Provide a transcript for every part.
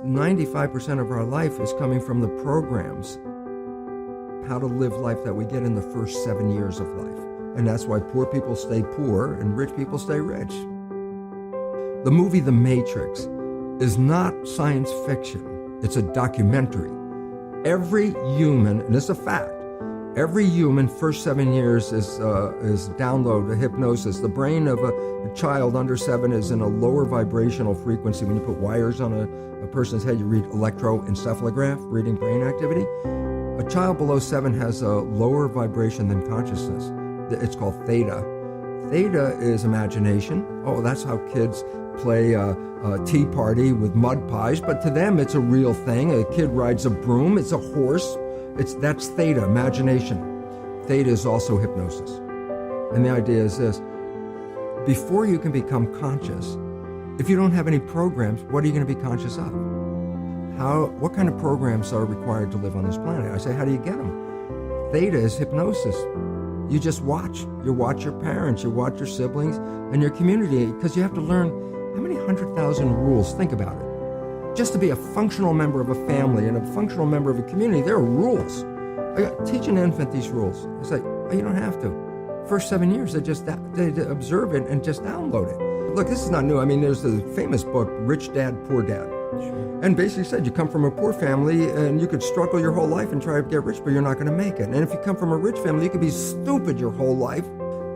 95% of our life is coming from the programs, how to live life that we get in the first 7 years of life. And that's why poor people stay poor and rich people stay rich. The movie The Matrix is not science fiction. It's a documentary. Every human, and it's a fact, every human first 7 years is download hypnosis. The brain of a child under 7 is in a lower vibrational frequency. When you put wires on a person's head, you read electroencephalograph, reading brain activity. A child below 7 has a lower vibration than consciousness. It's called theta. Theta is imagination. Oh, that's how kids play a tea party with mud pies, but to them it's a real thing. A kid rides a broom, it's a horse. That's theta, imagination. Theta is also hypnosis. And the idea is this: before you can become conscious, if you don't have any programs, what are you going to be conscious of? What kind of programs are required to live on this planet? I say, how do you get them? Theta is hypnosis. You just watch. You watch your parents, you watch your siblings, and your community, because you have to learn how many 100,000 rules. Think about it. Just to be a functional member of a family and a functional member of a community, there are rules. Teach an infant these rules. It's like, oh, you don't have to. First 7 years, they observe it and just download it. Look, this is not new. I mean, there's the famous book, Rich Dad, Poor Dad. Sure. And basically said you come from a poor family and you could struggle your whole life and try to get rich, but you're not going to make it. And if you come from a rich family, you could be stupid your whole life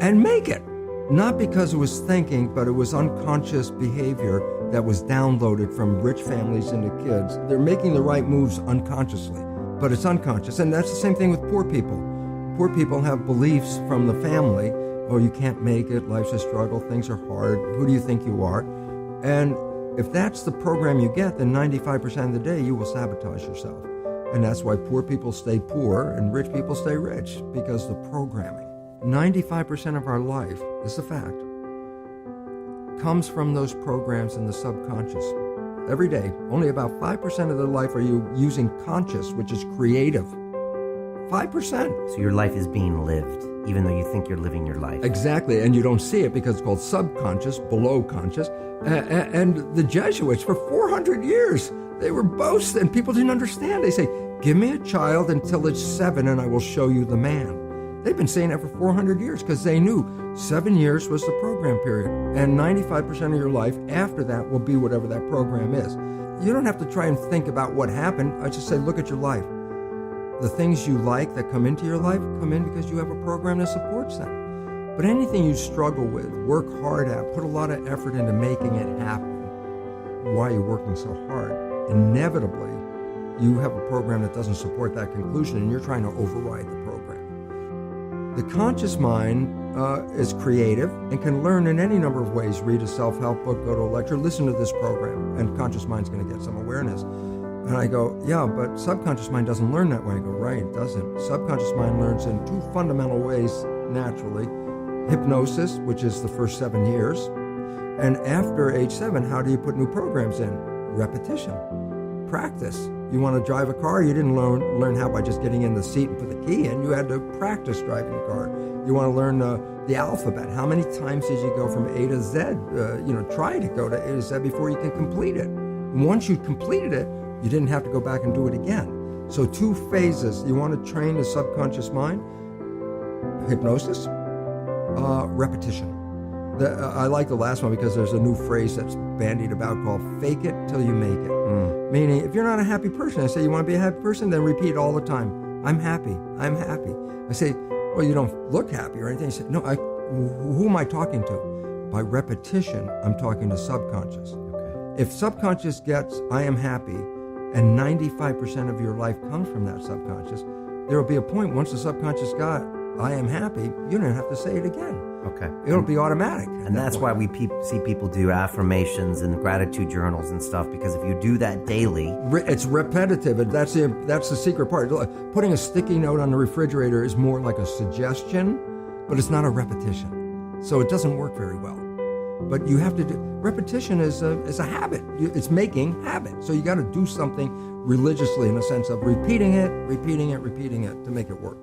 and make it. Not because it was thinking, but it was unconscious behavior that was downloaded from rich families into kids. They're making the right moves unconsciously, but it's unconscious. And that's the same thing with poor people. Poor people have beliefs from the family. Oh, you can't make it. Life's a struggle. Things are hard. Who do you think you are? And if that's the program you get, then 95% of the day you will sabotage yourself. And that's why poor people stay poor and rich people stay rich, because the programming. 95% of our life, this is a fact, comes from those programs in the subconscious. Every day, only about 5% of their life are you using conscious, which is creative. 5%. So your life is being lived, even though you think you're living your life. Exactly, and you don't see it because it's called subconscious, below conscious. And the Jesuits, for 400 years, they were boasting, and people didn't understand. They say, give me a child until it's 7 and I will show you the man. They've been saying that for 400 years because they knew 7 years was the program period. And 95% of your life after that will be whatever that program is. You don't have to try and think about what happened. I just say, look at your life. The things you like that come into your life come in because you have a program that supports them. But anything you struggle with, work hard at, put a lot of effort into making it happen, why you're working so hard, inevitably you have a program that doesn't support that conclusion and you're trying to override the program. The conscious mind is creative and can learn in any number of ways. Read a self-help book, go to a lecture, listen to this program, and conscious mind's going to get some awareness. And I go, yeah, but subconscious mind doesn't learn that way. I go, right, it doesn't. Subconscious mind learns in 2 fundamental ways naturally. Hypnosis, which is the first 7 years. And after age 7, how do you put new programs in? Repetition. Practice. You want to drive a car, you didn't learn how by just getting in the seat and put the key in. You had to practice driving the car. You want to learn the alphabet. How many times did you go from A to Z? Try to go to A to Z before you can complete it. And once you completed it, you didn't have to go back and do it again. So 2 phases. You want to train the subconscious mind. Hypnosis, repetition. I like the last one because there's a new phrase that's bandied about called fake it till you make it. Meaning, if you're not a happy person, I say, you want to be a happy person? Then repeat all the time, I'm happy, I'm happy. I say, well, you don't look happy or anything. You say, no, who am I talking to? By repetition, I'm talking to subconscious. Okay. If subconscious gets, I am happy, and 95% of your life comes from that subconscious, there will be a point once the subconscious got, I am happy, you don't have to say it again. Okay. It'll be automatic. And that's why we see people do affirmations and gratitude journals and stuff, because if you do that daily... It's repetitive, and that's the secret part. Putting a sticky note on the refrigerator is more like a suggestion, but it's not a repetition. So it doesn't work very well. But you have to do... Repetition is a habit. It's making habit. So you got to do something religiously in the sense of repeating it to make it work.